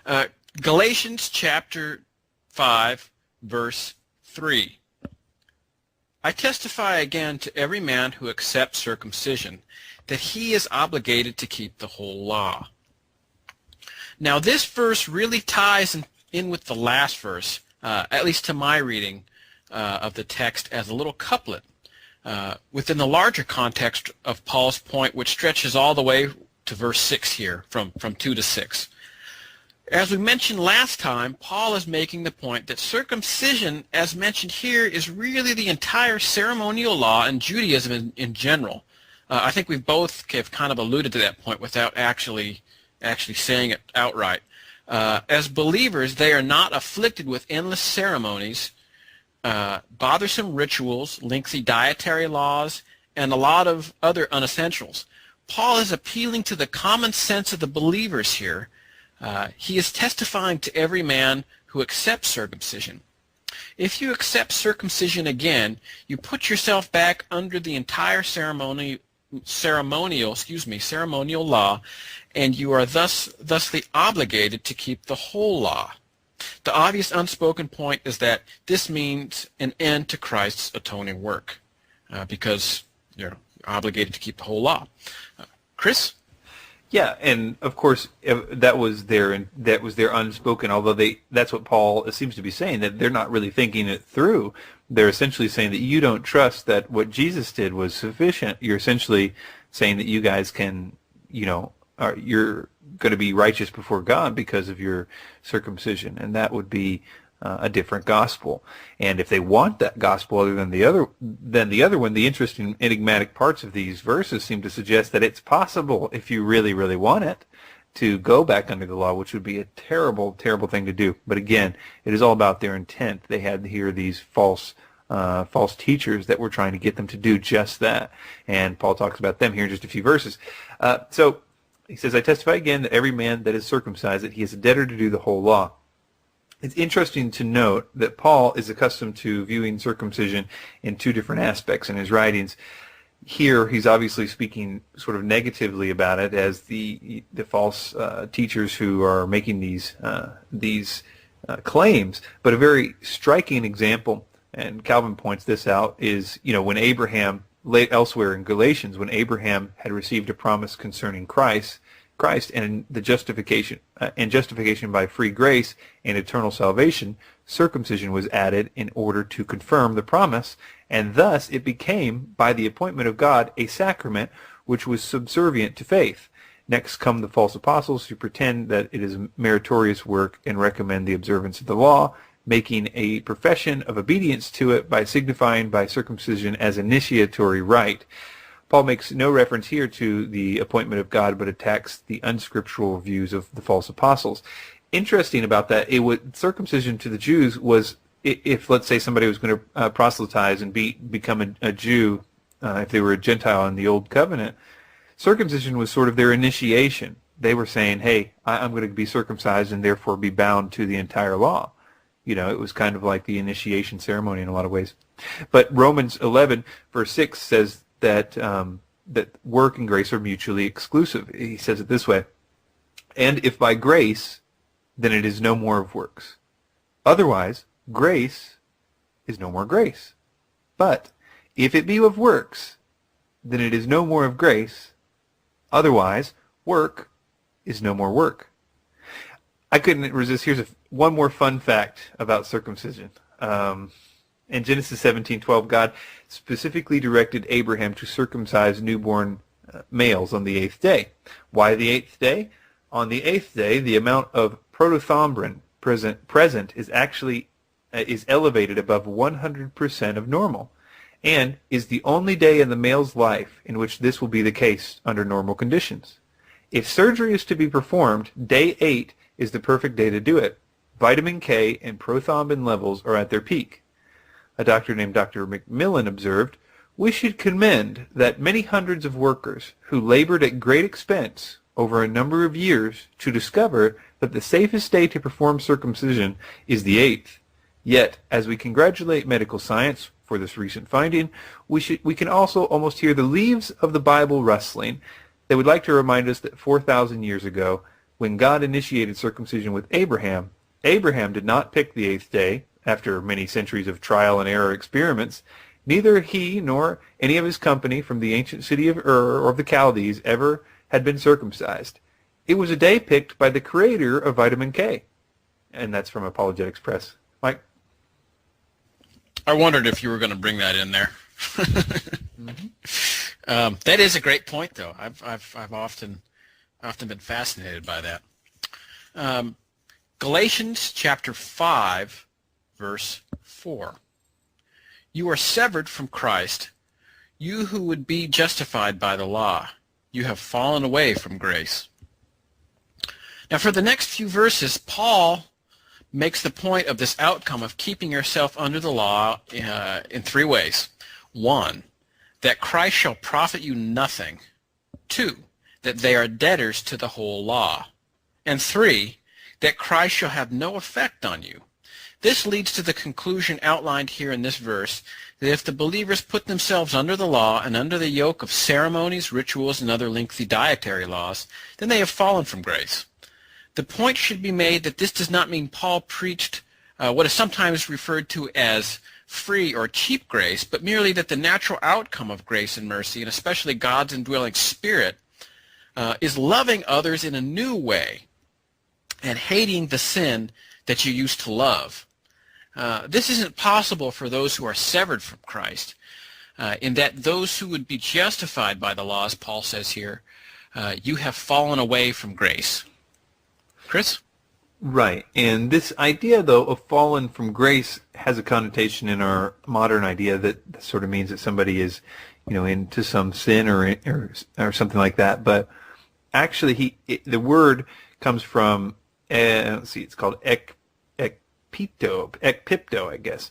Uh, Galatians chapter 5, verse 3. I testify again to every man who accepts circumcision that he is obligated to keep the whole law. Now this verse really ties in with the last verse, at least to my reading of the text, as a little couplet within the larger context of Paul's point, which stretches all the way to verse 6 here, from 2 to 6. As we mentioned last time, Paul is making the point that circumcision, as mentioned here, is really the entire ceremonial law and Judaism in general. I think we both have kind of alluded to that point without actually saying it outright. As believers, they are not afflicted with endless ceremonies, bothersome rituals, lengthy dietary laws, and a lot of other unessentials. Paul is appealing to the common sense of the believers here. He is testifying to every man who accepts circumcision. If you accept circumcision again, you put yourself back under the entire ceremonial law, and you are thusly obligated to keep the whole law. The obvious unspoken point is that this means an end to Christ's atoning work, because you're obligated to keep the whole law. Chris? Yeah, and of course that was their unspoken. Although that's what Paul seems to be saying, that they're not really thinking it through. They're essentially saying that you don't trust that what Jesus did was sufficient. You're essentially saying that you guys can, you're going to be righteous before God because of your circumcision, and that would be a different gospel. And if they want that gospel other than the other one, the interesting enigmatic parts of these verses seem to suggest that it's possible, if you really, really want it, to go back under the law, which would be a terrible, terrible thing to do. But again, it is all about their intent. They had here these false teachers that were trying to get them to do just that. And Paul talks about them here in just a few verses. So he says, I testify again that every man that is circumcised, that he is a debtor to do the whole law. It's interesting to note that Paul is accustomed to viewing circumcision in two different aspects in his writings. Here, he's obviously speaking sort of negatively about it as the false teachers who are making these claims. But a very striking example, and Calvin points this out, is when Abraham, elsewhere in Galatians, when Abraham had received a promise concerning Christ and the justification by free grace and eternal salvation, circumcision was added in order to confirm the promise, and thus it became, by the appointment of God, a sacrament which was subservient to faith. Next come the false apostles who pretend that it is a meritorious work and recommend the observance of the law, making a profession of obedience to it by signifying by circumcision as initiatory rite. Paul makes no reference here to the appointment of God, but attacks the unscriptural views of the false apostles. Interesting about that, circumcision to the Jews was, if let's say somebody was going to proselytize and become a Jew, if they were a Gentile in the Old Covenant, circumcision was sort of their initiation. They were saying, hey, I'm going to be circumcised and therefore be bound to the entire law. It was kind of like the initiation ceremony in a lot of ways. But Romans 11, verse 6 says that work and grace are mutually exclusive. He says it this way, and if by grace, then it is no more of works. Otherwise, grace is no more grace. But if it be of works, then it is no more of grace. Otherwise, work is no more work. I couldn't resist. Here's one more fun fact about circumcision. In Genesis 17:12, God specifically directed Abraham to circumcise newborn males on the 8th day. Why the 8th day? On the 8th day, the amount of protothrombin present is elevated above 100% of normal, and is the only day in the male's life in which this will be the case under normal conditions. If surgery is to be performed, day 8 is the perfect day to do it. Vitamin K and prothrombin levels are at their peak. A doctor named Dr. McMillan observed, we should commend that many hundreds of workers who labored at great expense over a number of years to discover that the safest day to perform circumcision is the 8th. Yet, as we congratulate medical science for this recent finding, we can also almost hear the leaves of the Bible rustling. They would like to remind us that 4,000 years ago, when God initiated circumcision with Abraham, Abraham did not pick the 8th day after many centuries of trial and error experiments. Neither he nor any of his company from the ancient city of Ur or of the Chaldees ever had been circumcised. It was a day picked by the creator of vitamin K. And that's from Apologetics Press. Mike? I wondered if you were going to bring that in there. That is a great point, though. I've often been fascinated by that. Galatians chapter 5, verse 4. You are severed from Christ, you who would be justified by the law. You have fallen away from grace. Now, for the next few verses, Paul makes the point of this outcome of keeping yourself under the law in 3 ways. 1, that Christ shall profit you nothing. 2, that they are debtors to the whole law. And 3, that Christ shall have no effect on you. This leads to the conclusion outlined here in this verse, that if the believers put themselves under the law and under the yoke of ceremonies, rituals, and other lengthy dietary laws, then they have fallen from grace. The point should be made that this does not mean Paul preached what is sometimes referred to as free or cheap grace, but merely that the natural outcome of grace and mercy, and especially God's indwelling Spirit, is loving others in a new way and hating the sin that you used to love. This isn't possible for those who are severed from Christ, in that those who would be justified by the law, as Paul says here, you have fallen away from grace. Chris? Right. And this idea, though, of fallen from grace has a connotation in our modern idea that sort of means that somebody is, into some sin or something like that. But actually, the word comes from, let's see, it's called ekpipto, I guess.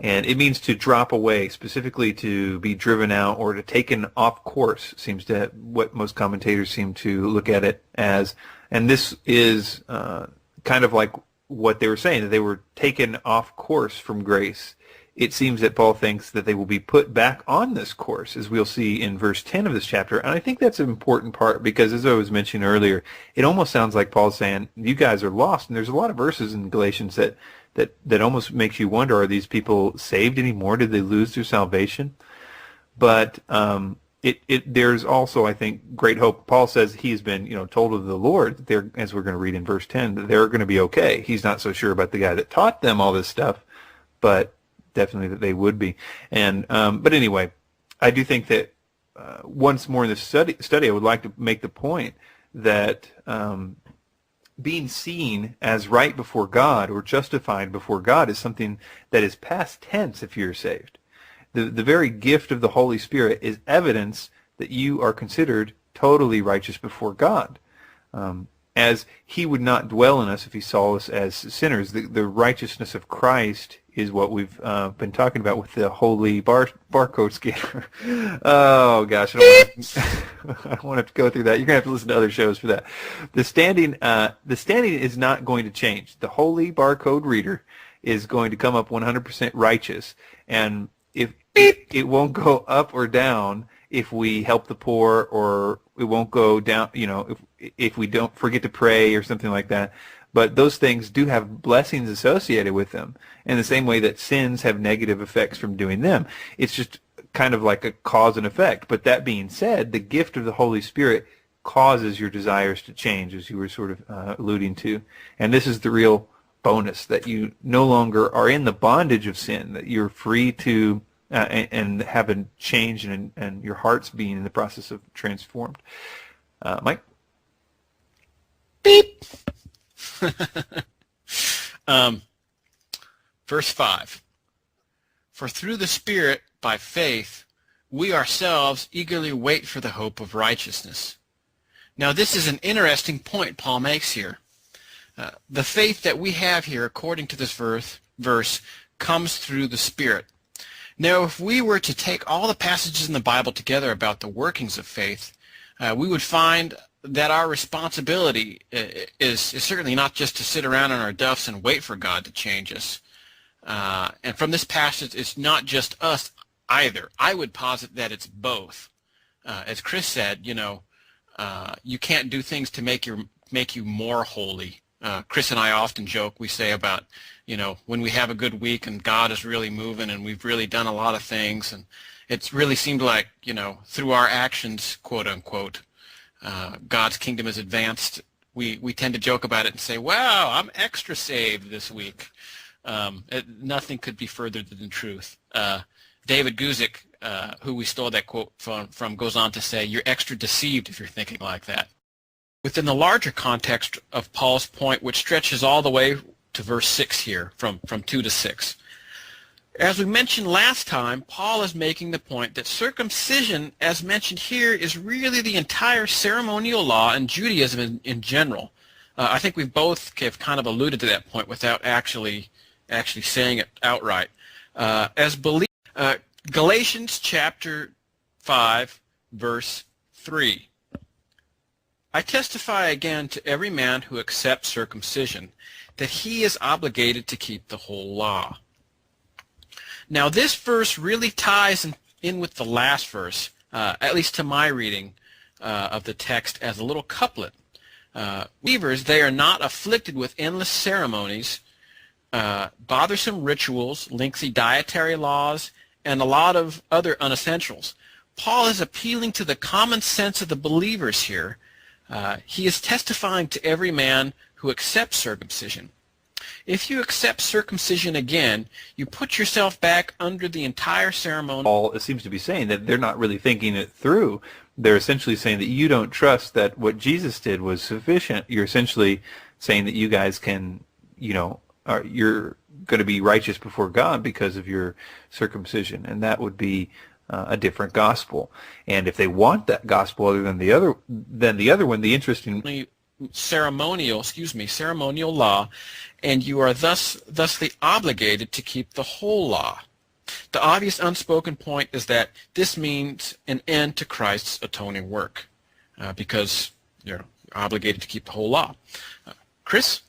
And it means to drop away, specifically to be driven out or to taken off course, seems to what most commentators seem to look at it as. And this is kind of like what they were saying, that they were taken off course from grace. It seems that Paul thinks that they will be put back on this course, as we'll see in verse 10 of this chapter. And I think that's an important part because, as I was mentioning earlier, it almost sounds like Paul's saying, you guys are lost. And there's a lot of verses in Galatians that almost makes you wonder, are these people saved anymore? Did they lose their salvation? But there's also, I think, great hope. Paul says he's been, told of the Lord, that they're, as we're going to read in verse 10, that they're going to be okay. He's not so sure about the guy that taught them all this stuff, but definitely that they would be. And but anyway, I do think that once more in this study, I would like to make the point that being seen as right before God or justified before God is something that is past tense if you're saved. The very gift of the Holy Spirit is evidence that you are considered totally righteous before God. As he would not dwell in us if he saw us as sinners. The righteousness of Christ is what we've been talking about with the holy barcode scanner. Oh gosh, I don't want to have to go through that. You're going to have to listen to other shows for that. The standing is not going to change. The holy barcode reader is going to come up 100% righteous, and if it won't go up or down if we help the poor, or it won't go down, if we don't forget to pray or something like that. But those things do have blessings associated with them in the same way that sins have negative effects from doing them. It's just kind of like a cause and effect. But that being said, the gift of the Holy Spirit causes your desires to change, as you were sort of alluding to. And this is the real bonus, that you no longer are in the bondage of sin, that you're free to and have a change, and your heart's being in the process of transformed. Mike? Beep. Verse 5. For through the Spirit, by faith, we ourselves eagerly wait for the hope of righteousness. Now this is an interesting point Paul makes here. The faith that we have here, according to this verse, comes through the Spirit. Now, if we were to take all the passages in the Bible together about the workings of faith, we would find that our responsibility is certainly not just to sit around on our duffs and wait for God to change us. And from this passage, it's not just us either. I would posit that it's both. As Chris said, you can't do things to make your make you more holy. Chris and I often joke, we say about, when we have a good week and God is really moving and we've really done a lot of things, and it's really seemed like, through our actions, quote unquote, God's kingdom is advanced. We tend to joke about it and say, wow, I'm extra saved this week. Nothing could be further than the truth. David Guzik, who we stole that quote from, goes on to say, you're extra deceived if you're thinking like that. Within the larger context of Paul's point, which stretches all the way to verse 6 here, from 2 to 6. As we mentioned last time, Paul is making the point that circumcision, as mentioned here, is really the entire ceremonial law and Judaism in general. I think we both have kind of alluded to that point without actually saying it outright. Galatians chapter 5, verse 3. I testify again to every man who accepts circumcision that he is obligated to keep the whole law. Now this verse really ties in with the last verse, at least to my reading of the text, as a little couplet. Believers, they are not afflicted with endless ceremonies, bothersome rituals, lengthy dietary laws, and a lot of other unessentials. Paul is appealing to the common sense of the believers here. He is testifying to every man who accepts circumcision. If you accept circumcision again, you put yourself back under the entire ceremony. Paul seems to be saying that they're not really thinking it through. They're essentially saying that you don't trust that what Jesus did was sufficient. You're essentially saying that you guys can, you're going to be righteous before God because of your circumcision, and that would be a different gospel. And if they want that gospel other than the other one, the interesting ceremonial law, and you are thusly obligated to keep the whole law. The obvious unspoken point is that this means an end to Christ's atoning work, because you're obligated to keep the whole law. Chris?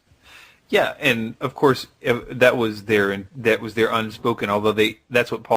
Yeah, and of course that was their unspoken. Although that's what Paul